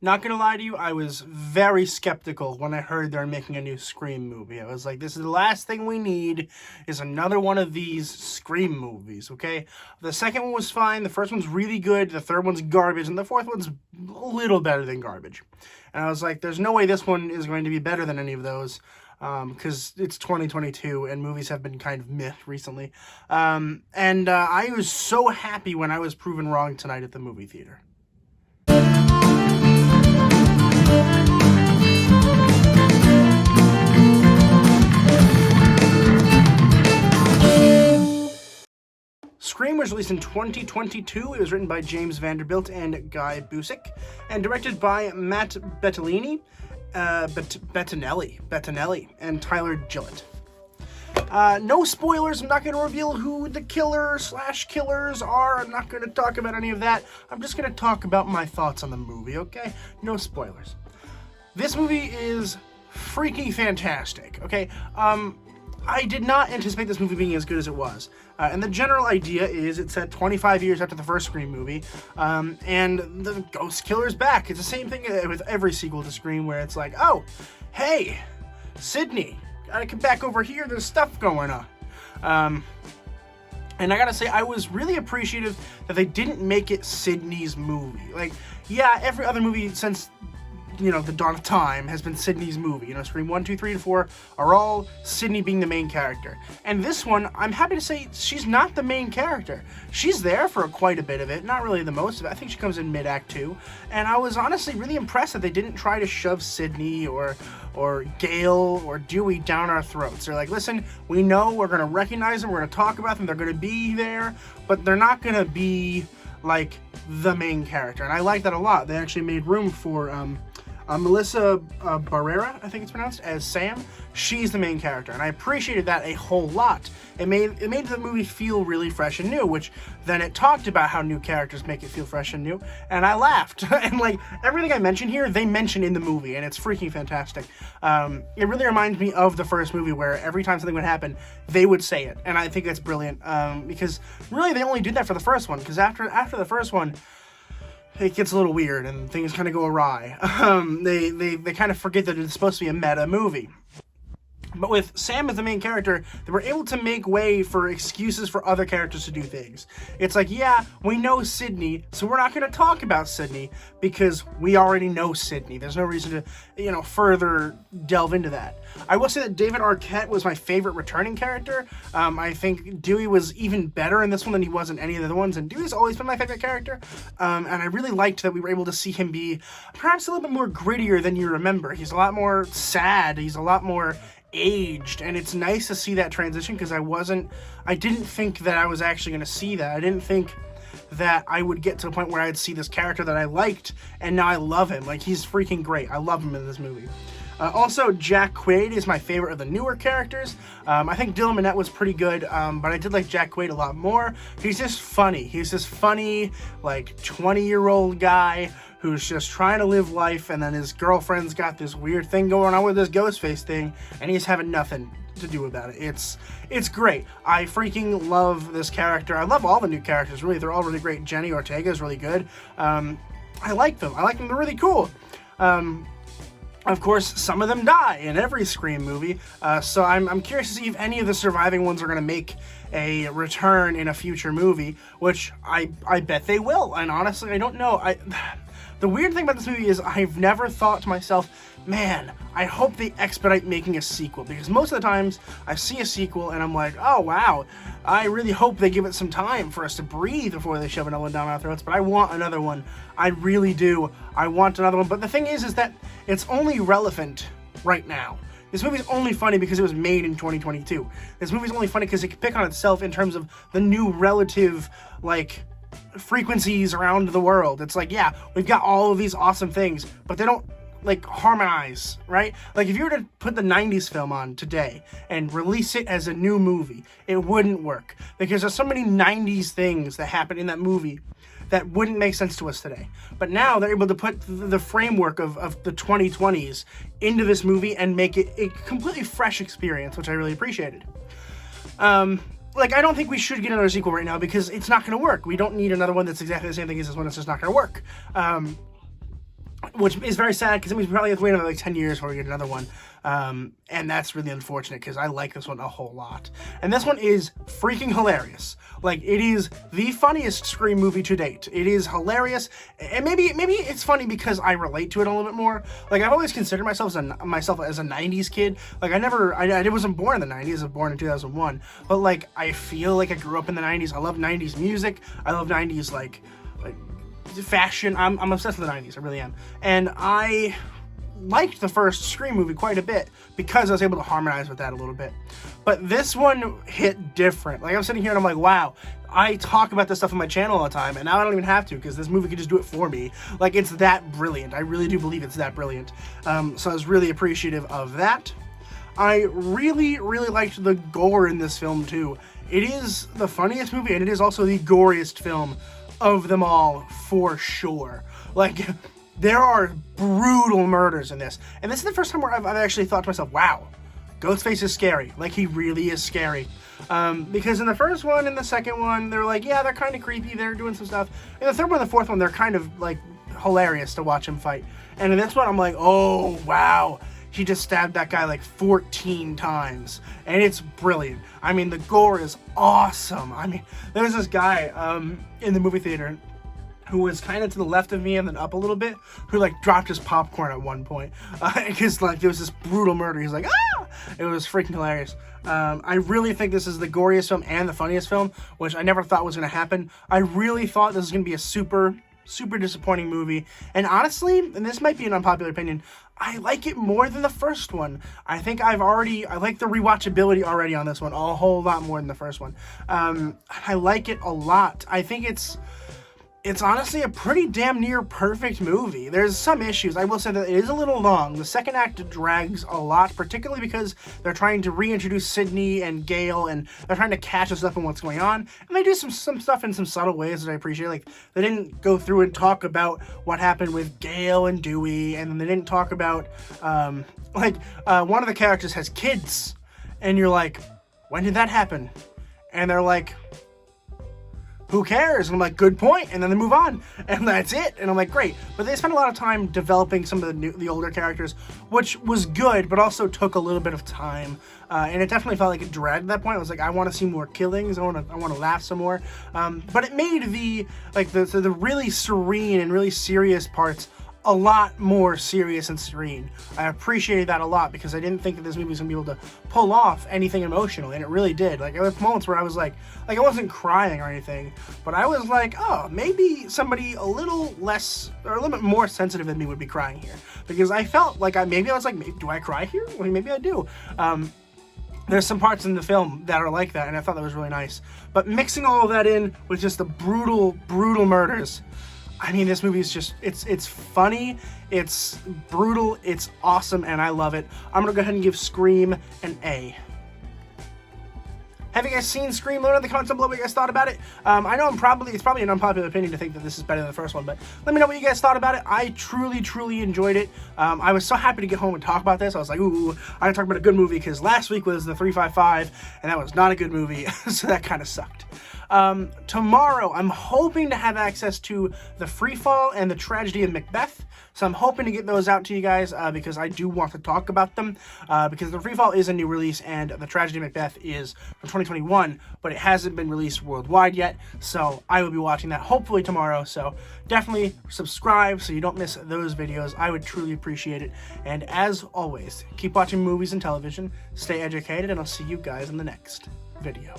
Not gonna lie to you, I was very skeptical when I heard they're making a new Scream movie. I was like, this is the last thing we need, is another one of these Scream movies, okay? The second one was fine, the first one's really good, the third one's garbage, and the fourth one's a little better than garbage. And I was like, there's no way this one is going to be better than any of those, because it's 2022 and movies have been kind of meh recently. I was so happy when I was proven wrong tonight at the movie theater. Scream was released in 2022. It was written by James Vanderbilt and Guy Busick, and directed by Matt Bettinelli, and Tyler Gillett. No spoilers. I'm not going to reveal who the killer/killers are. I'm not going to talk about any of that. I'm just going to talk about my thoughts on the movie, okay? No spoilers. This movie is freaking fantastic, okay? I did not anticipate this movie being as good as it was. And the general idea is it's set 25 years after the first Scream movie, and the ghost killer's back. It's the same thing with every sequel to Scream, where it's like, oh, hey, Sydney, gotta come back over here, there's stuff going on. And I gotta say, I was really appreciative that they didn't make it Sydney's movie. Like, yeah, every other movie since, you know, the dawn of time has been Sydney's movie. You know, Scream 1, 2, 3, and 4 are all Sydney being the main character. And this one, I'm happy to say, she's not the main character. She's there for quite a bit of it, not really the most of it. I think she comes in mid-act 2. And I was honestly really impressed that they didn't try to shove Sydney or Gale or Dewey down our throats. They're like, listen, we know we're going to recognize them, we're going to talk about them, they're going to be there, but they're not going to be, like, the main character. And I like that a lot. They actually made room for Melissa Barrera, I think it's pronounced, as Sam. She's the main character, and I appreciated that a whole lot. It made the movie feel really fresh and new, which then it talked about how new characters make it feel fresh and new, and I laughed. And like, everything I mention here, they mention in the movie, and it's freaking fantastic. It really reminds me of the first movie, where every time something would happen, they would say it, and I think that's brilliant, because really they only did that for the first one, because after the first one, it gets a little weird and things kind of go awry. They kind of forget that it's supposed to be a meta movie. But with Sam as the main character, they were able to make way for excuses for other characters to do things. It's like, yeah, we know Sydney, so we're not going to talk about Sydney because we already know Sydney. There's no reason to, further delve into that. I will say that David Arquette was my favorite returning character. I think Dewey was even better in this one than he was in any of the other ones, and Dewey's always been my favorite character. And I really liked that we were able to see him be perhaps a little bit more grittier than you remember. He's a lot more sad. He's a lot more aged, and it's nice to see that transition, because I didn't think that I was actually going to see that. I didn't think that I would get to a point where I'd see this character that I liked, and now I love him. Like, he's freaking great. I love him in this movie. Also, Jack Quade is my favorite of the newer characters. I think Dylan Minnette was pretty good, but I did like Jack Quade a lot more. He's just funny. He's this funny, like, 20-year-old guy who's just trying to live life, and then his girlfriend's got this weird thing going on with this ghost face thing, and he's having nothing to do about it. It's great. I freaking love this character. I love all the new characters, really. They're all really great. Jenny Ortega is really good. I like them. They're really cool. Of course, some of them die in every Scream movie, so I'm curious to see if any of the surviving ones are going to make a return in a future movie, which I bet they will, and honestly, I don't know. The weird thing about this movie is I've never thought to myself, man, I hope they expedite making a sequel, because most of the times I see a sequel and I'm like, oh wow, I really hope they give it some time for us to breathe before they shove another one down our throats, but I want another one. I really do. I want another one, but the thing is that it's only relevant right now. This movie's only funny because it was made in 2022. This movie's only funny because it can pick on itself in terms of the new relative, like, frequencies around the world. It's like, yeah, we've got all of these awesome things, but they don't, like, harmonize, right? Like, if you were to put the 90s film on today and release it as a new movie, it wouldn't work, because there's so many 90s things that happen in that movie that wouldn't make sense to us today. But now they're able to put the framework of the 2020s into this movie and make it a completely fresh experience, which I really appreciated. Like, I don't think we should get another sequel right now, because it's not going to work. We don't need another one that's exactly the same thing as this one. It's just not going to work. which is very sad because it means we probably have to wait another like 10 years before we get another one. And that's really unfortunate because I like this one a whole lot. And this one is freaking hilarious. Like, it is the funniest Scream movie to date. It is hilarious, and maybe it's funny because I relate to it a little bit more. Like, I've always considered myself as a 90s kid. Like, I wasn't born in the 90s, I was born in 2001. But, like, I feel like I grew up in the 90s. I love 90s music. I love 90s, like fashion. I'm obsessed with the 90s, I really am. And I liked the first Scream movie quite a bit because I was able to harmonize with that a little bit. But this one hit different. Like, I'm sitting here and I'm like, wow, I talk about this stuff on my channel all the time, and now I don't even have to because this movie could just do it for me. Like, it's that brilliant. I really do believe it's that brilliant. So I was really appreciative of that. I really, really liked the gore in this film too. It is the funniest movie, and it is also the goriest film of them all, for sure. Like, there are brutal murders in this. And this is the first time where I've actually thought to myself, wow, Ghostface is scary. Like, he really is scary. Because in the first one and the second one, they're like, yeah, they're kind of creepy. They're doing some stuff. In the third one and the fourth one, they're kind of, like, hilarious to watch him fight. And in this one, I'm like, oh, wow. He just stabbed that guy like 14 times, and it's brilliant. I mean, the gore is awesome. I mean, there was this guy in the movie theater who was kind of to the left of me and then up a little bit, who like dropped his popcorn at one point because like there was this brutal murder. He's like, ah! It was freaking hilarious. I really think this is the goriest film and the funniest film, which I never thought was going to happen. I really thought this was going to be a super disappointing movie, and honestly, and this might be an unpopular opinion, I like it more than the first one. I think I like the rewatchability already on this one a whole lot more than the first one. I like it a lot. I think it's honestly a pretty damn near perfect movie. There's some issues. I will say that it is a little long. The second act drags a lot, particularly because they're trying to reintroduce Sydney and Gale, and they're trying to catch us up on what's going on. And they do some stuff in some subtle ways that I appreciate. Like, they didn't go through and talk about what happened with Gale and Dewey, and then they didn't talk about, one of the characters has kids, and you're like, when did that happen? And they're like, who cares? And I'm like, good point. And then they move on, and that's it. And I'm like, great. But they spent a lot of time developing some of the older characters, which was good, but also took a little bit of time. And it definitely felt like it dragged at that point. I was like, I want to see more killings. I want to laugh some more. But it made the really serene and really serious parts a lot more serious and serene. I appreciated that a lot because I didn't think that this movie was going to be able to pull off anything emotional, and it really did. Like, there were moments where I was like I wasn't crying or anything, but I was like, oh, maybe somebody a little less, or a little bit more sensitive than me would be crying here. Because I felt like I was like, do I cry here? Well, maybe I do. There's some parts in the film that are like that, and I thought that was really nice. But mixing all of that in with just the brutal murders, I mean, this movie is just, it's funny, it's brutal, it's awesome, and I love it. I'm going to go ahead and give Scream an A. Have you guys seen Scream? Let me know in the comments down below what you guys thought about it. I know it's probably an unpopular opinion to think that this is better than the first one, but let me know what you guys thought about it. I truly enjoyed it. I was so happy to get home and talk about this. I was like, ooh, I gotta talk about a good movie, because last week was the 355, and that was not a good movie, so that kind of sucked. Tomorrow, I'm hoping to have access to The Freefall and The Tragedy of Macbeth, so I'm hoping to get those out to you guys, because I do want to talk about them, because The Freefall is a new release, and The Tragedy of Macbeth is from 2021, but it hasn't been released worldwide yet, so I will be watching that hopefully tomorrow. So definitely subscribe so you don't miss those videos. I would truly appreciate it, and as always, keep watching movies and television, stay educated, and I'll see you guys in the next video.